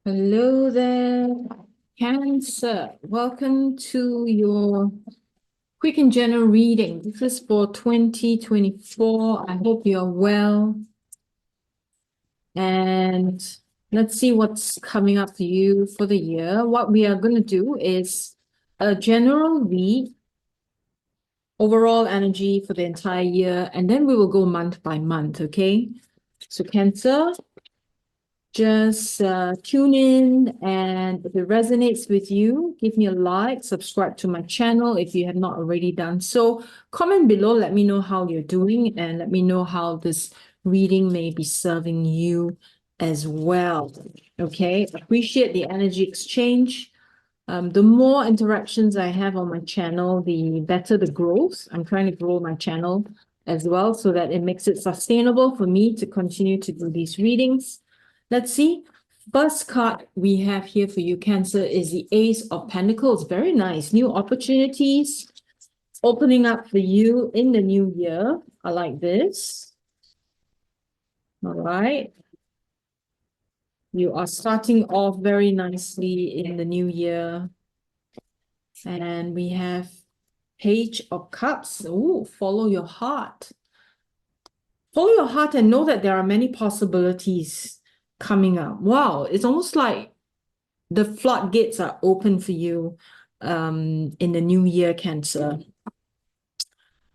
Hello there, Cancer. Welcome to your quick and general reading. This is for 2024. I hope you're well. And let's see what's coming up for you for the year. What we are going to do is a general read, overall energy for the entire year, and then we will go month by month, okay? So Cancer, just tune in, and if it resonates with you, give me a like, subscribe to my channel if you have not already done so. Comment below, let me know how you're doing, and let me know how this reading may be serving you as well. Okay, appreciate the energy exchange. The more interactions I have on my channel, the better the growth. I'm trying to grow my channel as well so that it makes it sustainable for me to continue to do these readings. Let's see. First card we have here for you, Cancer, is the Ace of Pentacles. Very nice. New opportunities opening up for you in the new year. I like this. All right. You are starting off very nicely in the new year. And we have Page of Cups. Oh, follow your heart. Follow your heart and know that there are many possibilities coming up. Wow, it's almost like the floodgates are open for you in the new year, Cancer.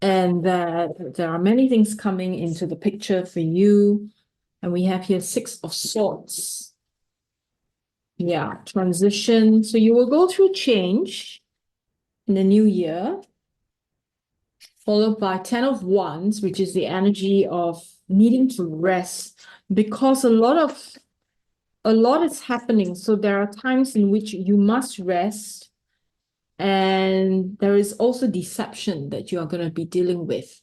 And that there are many things coming into the picture for you. And we have here Six of Swords. Yeah, transition. So you will go through change in the new year, followed by 10 of Wands, which is the energy of needing to rest because a lot is happening. So there are times in which you must rest, and there is also deception that you are going to be dealing with.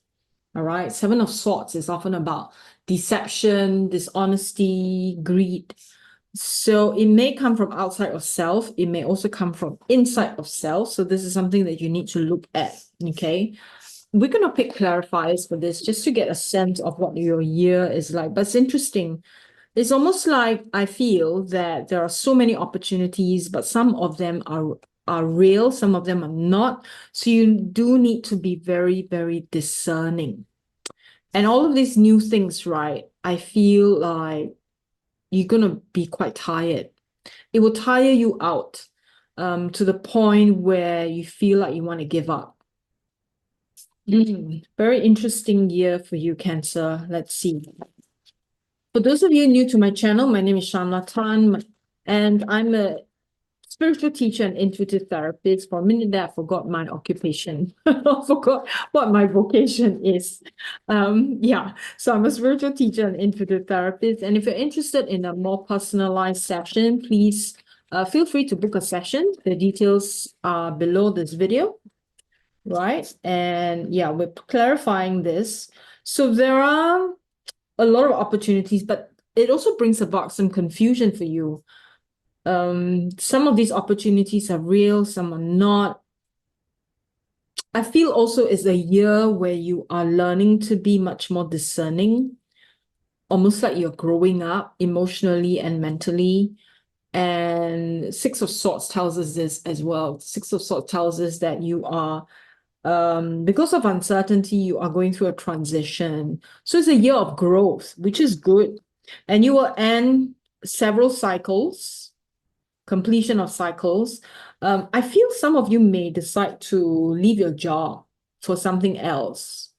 All right. Seven of Swords is often about deception, dishonesty, greed. So it may come from outside of self. It may also come from inside of self. So this is something that you need to look at. Okay. We're going to pick clarifiers for this just to get a sense of what your year is like. But it's interesting. It's almost like I feel that there are so many opportunities, but some of them are real, some of them are not. So you do need to be very, very discerning. And all of these new things, right? I feel like you're going to be quite tired. It will tire you out to the point where you feel like you want to give up. Very interesting year for you, Cancer. Let's see. For those of you new to my channel, my name is Shamla Tan, and I'm a spiritual teacher and intuitive therapist. For a minute there, I forgot my occupation. I forgot what my vocation is. So I'm a spiritual teacher and intuitive therapist. And if you're interested in a more personalized session, please feel free to book a session. The details are below this video. Right. And yeah, we're clarifying this. So there are a lot of opportunities, but it also brings about some confusion for you. Some of these opportunities are real, some are not. I feel also it's a year where you are learning to be much more discerning, almost like you're growing up emotionally and mentally. And Six of Swords tells us this as well. Six of Swords tells us that you are because of uncertainty, you are going through a transition. So it's a year of growth, which is good. And you will end several cycles, completion of cycles. I feel some of you may decide to leave your job for something else.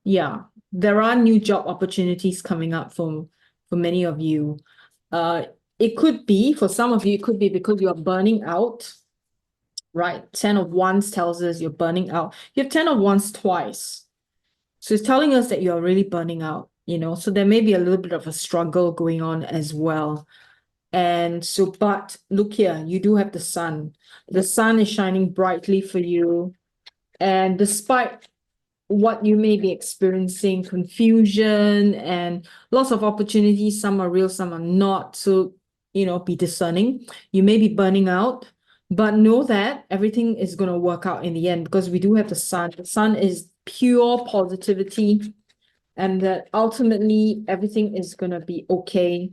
Yeah, there are new job opportunities coming up for many of you. It could be, for some of you, it could be because you are burning out. Right, 10 of Wands tells us you're burning out. You have 10 of Wands twice. So it's telling us that you're really burning out, so there may be a little bit of a struggle going on as well. And so, but look here, you do have the sun. The sun is shining brightly for you. And despite what you may be experiencing, confusion and lots of opportunities, some are real, some are not. So, be discerning. You may be burning out, but know that everything is going to work out in the end because we do have the sun. The sun is pure positivity, and that ultimately everything is going to be okay.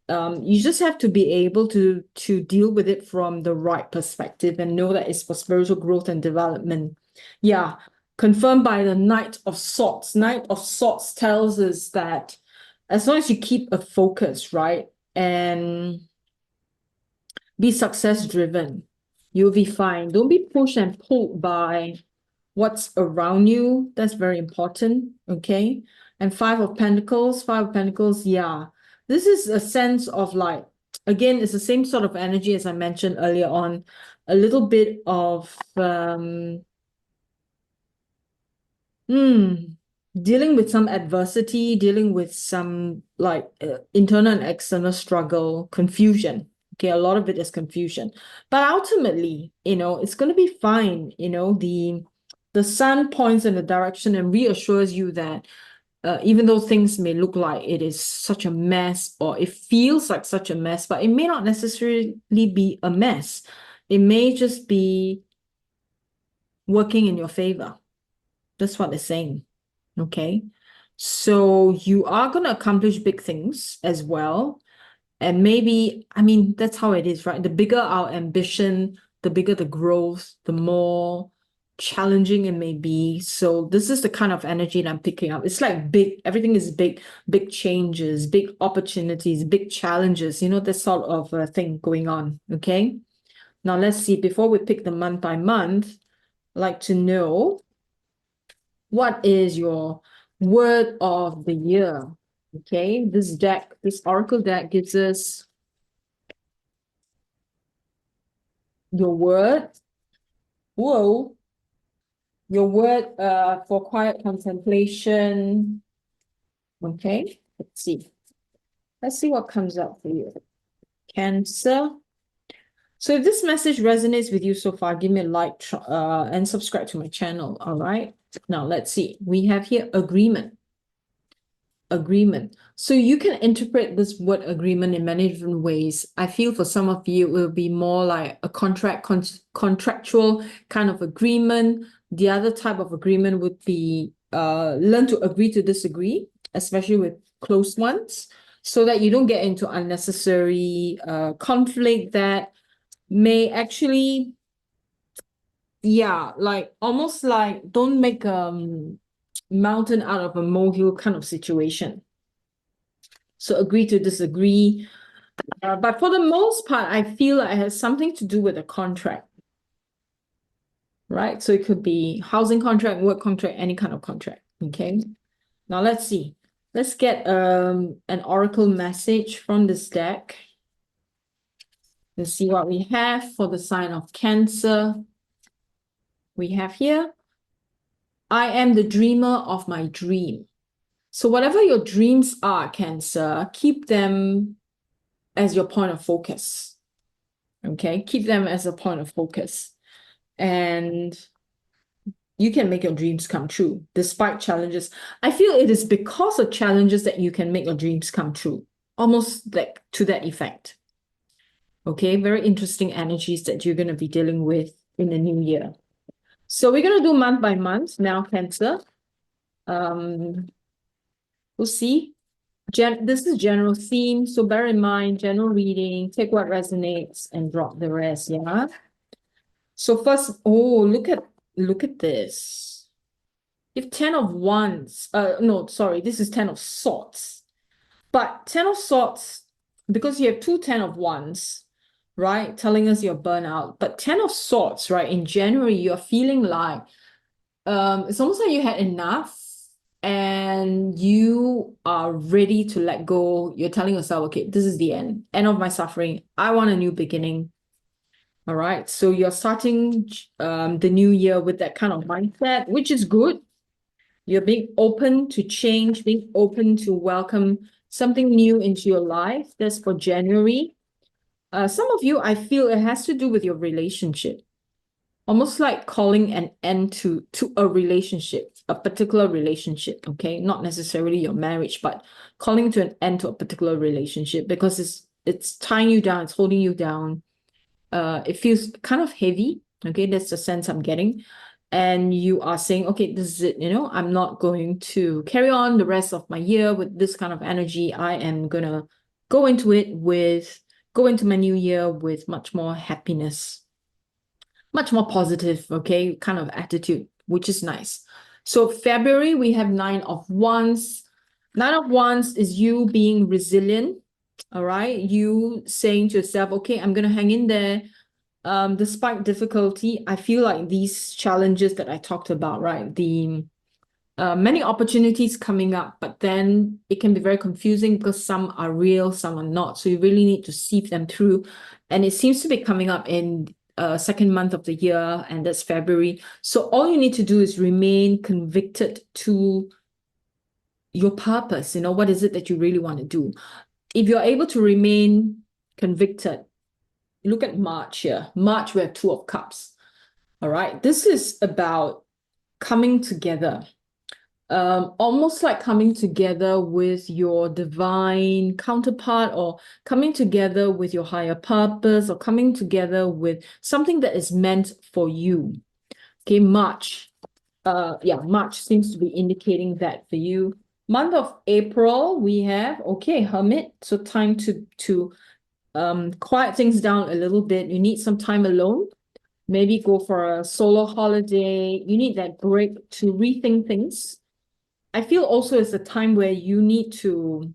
You just have to be able to deal with it from the right perspective and know that it's for spiritual growth and development. Yeah, confirmed by the Knight of Swords. Knight of Swords tells us that as long as you keep a focus, right, and be success driven, you'll be fine. Don't be pushed and pulled by what's around you. That's very important. Okay. And Five of Pentacles, yeah. This is a sense of like, again, it's the same sort of energy as I mentioned earlier on, a little bit of dealing with some adversity, dealing with some like internal and external struggle, confusion. Okay, a lot of it is confusion. But ultimately, it's going to be fine. The sun points in the direction and reassures you that even though things may look like it is such a mess or it feels like such a mess, but it may not necessarily be a mess. It may just be working in your favor. That's what they're saying. Okay. So you are going to accomplish big things as well. And maybe, I mean, that's how it is, right? The bigger our ambition, the bigger the growth, the more challenging it may be. So this is the kind of energy that I'm picking up. It's like big, everything is big, big changes, big opportunities, big challenges, this sort of thing going on. Okay. Now let's see, before we pick the month by month, I'd like to know, what is your word of the year? Okay, this oracle deck gives us your word. Whoa. Your word for quiet contemplation. Okay, let's see. Let's see what comes up for you. Cancer. So if this message resonates with you so far, give me a like and subscribe to my channel. All right. Now let's see. We have here agreement. Agreement. So you can interpret this word agreement in many different ways. I feel for some of you, it will be more like a contractual kind of agreement. The other type of agreement would be learn to agree to disagree, especially with close ones, so that you don't get into unnecessary conflict that may actually, yeah, like almost like don't make mountain out of a molehill kind of situation. So agree to disagree. But for the most part, I feel it has something to do with a contract. Right? So it could be housing contract, work contract, any kind of contract. Okay. Now let's see. Let's get an oracle message from this deck. Let's see what we have for the sign of Cancer. We have here, I am the dreamer of my dream. So whatever your dreams are, Cancer, keep them as your point of focus. Okay, keep them as a point of focus. And you can make your dreams come true despite challenges. I feel it is because of challenges that you can make your dreams come true. Almost like to that effect. Okay, very interesting energies that you're going to be dealing with in the new year. So we're going to do month by month now, Cancer. We'll see. This is general theme, so bear in mind, general reading, take what resonates and drop the rest, yeah? So first, look at this. If 10 of Wands, no, sorry, this is 10 of Swords. But 10 of Swords, because you have two 10 of Wands, right, telling us you're burnout. But 10 of Swords, right, in January, you're feeling like it's almost like you had enough and you are ready to let go. You're telling yourself, okay, this is the end of my suffering. I want a new beginning. All right. So you're starting the new year with that kind of mindset, which is good. You're being open to change, being open to welcome something new into your life. That's for January. Some of you, I feel it has to do with your relationship. Almost like calling an end to a relationship, a particular relationship, okay? Not necessarily your marriage, but calling to an end to a particular relationship because it's tying you down, it's holding you down. It feels kind of heavy, okay? That's the sense I'm getting. And you are saying, okay, this is it, I'm not going to carry on the rest of my year with this kind of energy. I am going to go into my new year with much more happiness, much more positive, okay, kind of attitude, which is nice. So February, we have Nine of Wands. Nine of Wands is you being resilient, all right? You saying to yourself, okay, I'm going to hang in there. Despite difficulty, I feel like these challenges that I talked about, right? The many opportunities coming up, but then it can be very confusing because some are real, some are not. So you really need to sieve them through. And it seems to be coming up in second month of the year, and that's February. So all you need to do is remain convicted to your purpose. You know, what is it that you really want to do? If you're able to remain convicted, look at March here. March, we have Two of Cups. All right. This is about coming together. Almost like coming together with your divine counterpart, or coming together with your higher purpose, or coming together with something that is meant for you. Okay, March. March seems to be indicating that for you. Month of April, we have, okay, Hermit. So time to quiet things down a little bit. You need some time alone. Maybe go for a solo holiday. You need that break to rethink things. I feel also it's a time where you need to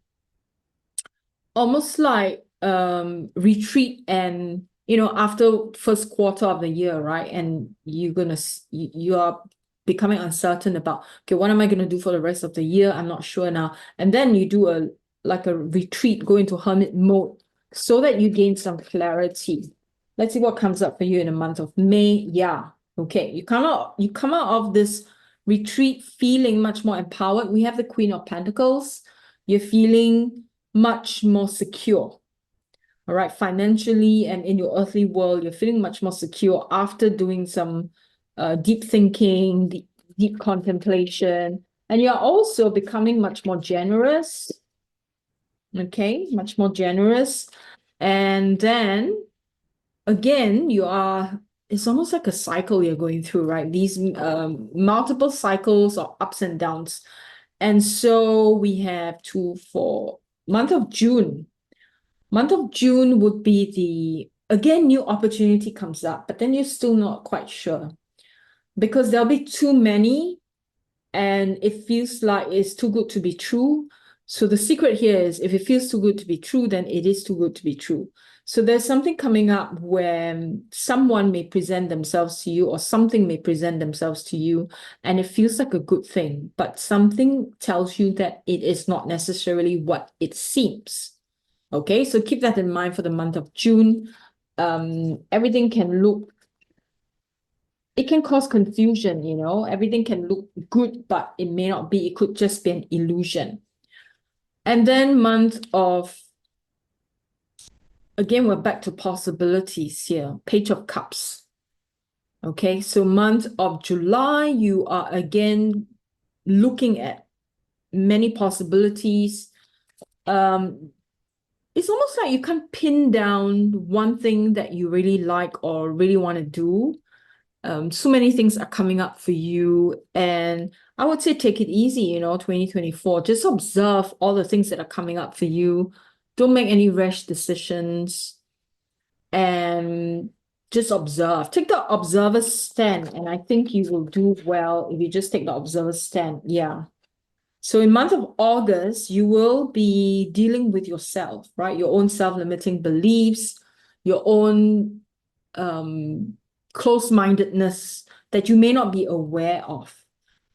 almost like retreat, and after first quarter of the year, right? And you are becoming uncertain about, okay, what am I going to do for the rest of the year? I'm not sure now. And then you do a retreat, go into hermit mode so that you gain some clarity. Let's see what comes up for you in the month of May. Yeah. Okay. You come out of this retreat feeling much more empowered. We have the Queen of Pentacles. You're feeling much more secure. All right. Financially and in your earthly world, you're feeling much more secure after doing some deep thinking, deep contemplation. And you're also becoming much more generous. Okay. Much more generous. And then again, it's almost like a cycle you're going through, right? These multiple cycles of ups and downs. And so we have for month of June. Month of June would be again, new opportunity comes up, but then you're still not quite sure because there'll be too many and it feels like it's too good to be true. So the secret here is if it feels too good to be true, then it is too good to be true. So there's something coming up where someone may present themselves to you or something may present themselves to you and it feels like a good thing, but something tells you that it is not necessarily what it seems. Okay, so keep that in mind for the month of June. Everything can it can cause confusion, everything can look good, but it may not be. It could just be an illusion. And then again, we're back to possibilities here. Page of Cups. Okay, so month of July, you are again looking at many possibilities. It's almost like you can't pin down one thing that you really like or really want to do. So many things are coming up for you, and I would say take it easy, 2024. Just observe all the things that are coming up for you. Don't make any rash decisions, and just observe. Take the observer's stand, and I think you will do well if you just take the observer's stand. Yeah. So in month of August, you will be dealing with yourself, right? Your own self-limiting beliefs, your own close-mindedness that you may not be aware of,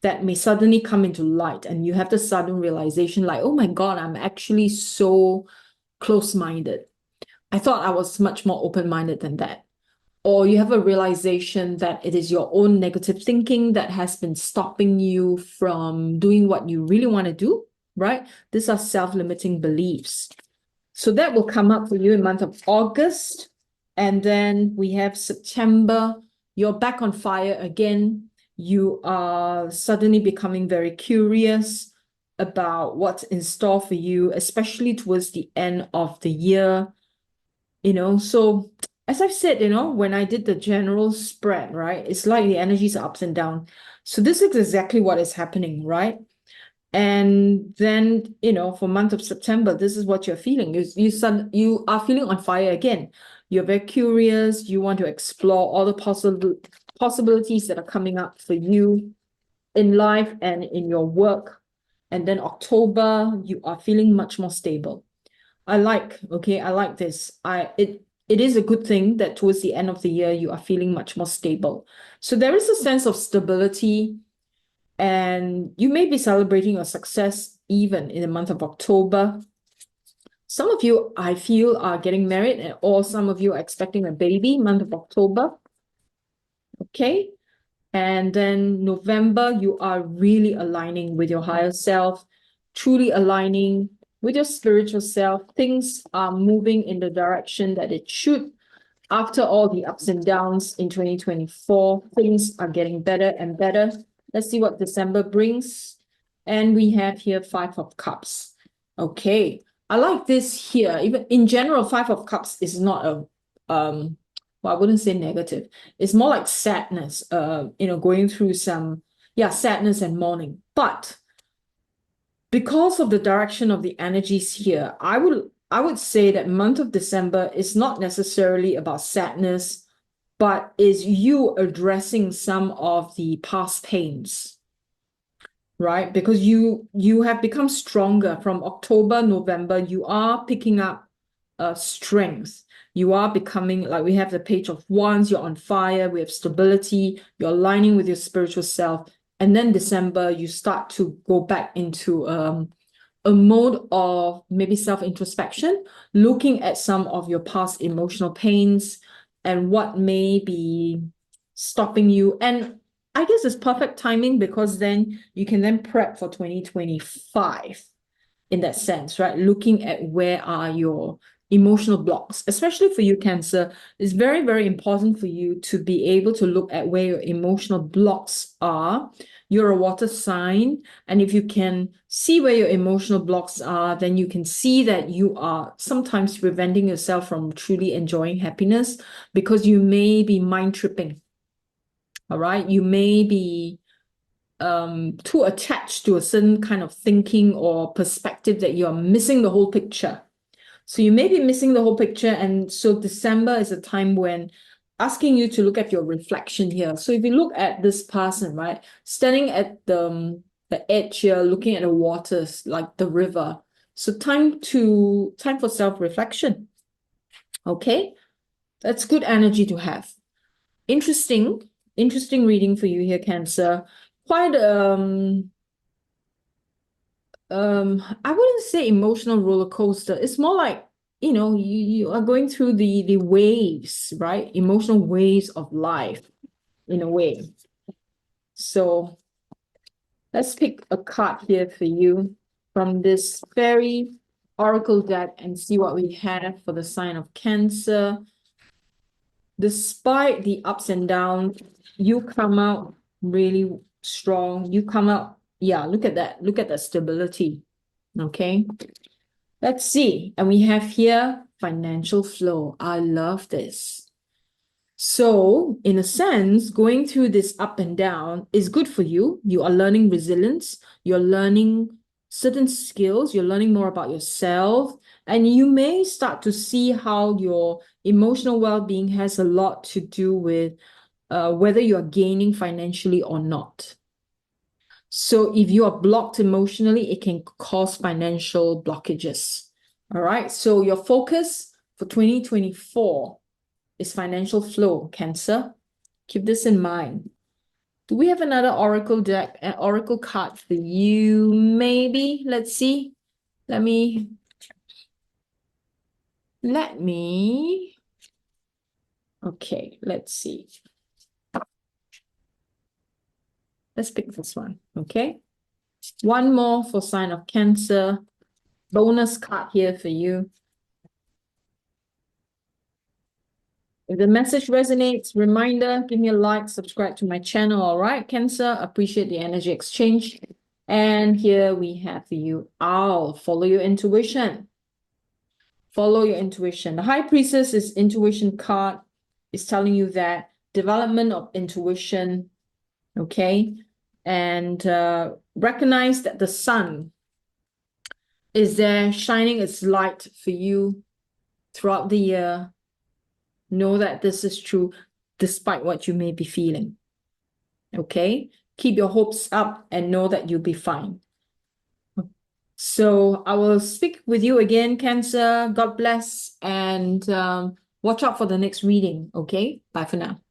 that may suddenly come into light, and you have the sudden realization like, oh my God, I'm actually so close-minded. I thought I was much more open-minded than that. Or you have a realization that it is your own negative thinking that has been stopping you from doing what you really want to do, right? These are self-limiting beliefs. So that will come up for you in month of August. And then we have September. You're back on fire again. You are suddenly becoming very curious about what's in store for you, especially towards the end of the year. So as I've said, when I did the general spread, right, it's like the energies are ups and down. So this is exactly what is happening, right? And then, for month of September, this is what you're feeling. You are feeling on fire again. You're very curious. You want to explore all the possibilities that are coming up for you in life and in your work. And then October, you are feeling much more stable. I like this. It is a good thing that towards the end of the year, you are feeling much more stable. So there is a sense of stability, and you may be celebrating your success even in the month of October. Some of you, I feel, are getting married, or some of you are expecting a baby month of October. Okay. And then November, you are really aligning with your higher self, truly aligning with your spiritual self. Things are moving in the direction that it should. After all the ups and downs in 2024, things are getting better and better. Let's see what December brings. And we have here 5 of Cups. Okay, I like this here. Even in general, 5 of Cups is not a well, I wouldn't say negative. It's more like sadness, going through some sadness and mourning. But because of the direction of the energies here, I would say that month of December is not necessarily about sadness, but is you addressing some of the past pains, right? Because you have become stronger from October, November. You are picking up strength. You are becoming, like we have the Page of Wands, you're on fire, we have stability, you're aligning with your spiritual self. And then December, you start to go back into a mode of maybe self-introspection, looking at some of your past emotional pains and what may be stopping you. And I guess it's perfect timing, because then you can then prep for 2025 in that sense, right? Looking at where are your emotional blocks, especially for you, Cancer. It's very, very important for you to be able to look at where your emotional blocks are. You're a water sign, and if you can see where your emotional blocks are, then you can see that you are sometimes preventing yourself from truly enjoying happiness, because you may be mind tripping. All right, you may be too attached to a certain kind of thinking or perspective that you're missing the whole picture. So you may be missing the whole picture. And so December is a time when asking you to look at your reflection here. So if you look at this person, right, standing at the edge here, looking at the waters, like the river. So time for self-reflection. Okay, that's good energy to have. Interesting reading for you here, Cancer. Quite I wouldn't say emotional roller coaster. It's more like, you are going through the waves, right? Emotional waves of life, in a way. So let's pick a card here for you from this fairy oracle deck and see what we have for the sign of Cancer. Despite the ups and downs, you come out really strong. You come out, look at that. Look at that stability. Okay. Let's see. And we have here financial flow. I love this. So, in a sense, going through this up and down is good for you. You are learning resilience. You're learning certain skills. You're learning more about yourself. And you may start to see how your emotional well-being has a lot to do with whether you're gaining financially or not. So if you are blocked emotionally, it can cause financial blockages. All right. So your focus for 2024 is financial flow, Cancer. Keep this in mind. Do we have another oracle deck, an oracle card for you? Maybe. Let's see. Let me. Okay, let's see. Let's pick this one. Okay. One more for sign of Cancer. Bonus card here for you. If the message resonates, reminder, give me a like, subscribe to my channel. All right, Cancer, appreciate the energy exchange. And here we have for you, follow your intuition. Follow your intuition. The High Priestess is intuition card. It's telling you that development of intuition, okay? and recognize that the sun is there shining its light for you throughout the year. Know that this is true despite what you may be feeling. Okay? Keep your hopes up and know that you'll be fine. So I will speak with you again, Cancer. God bless, and watch out for the next reading. Okay? Bye for now.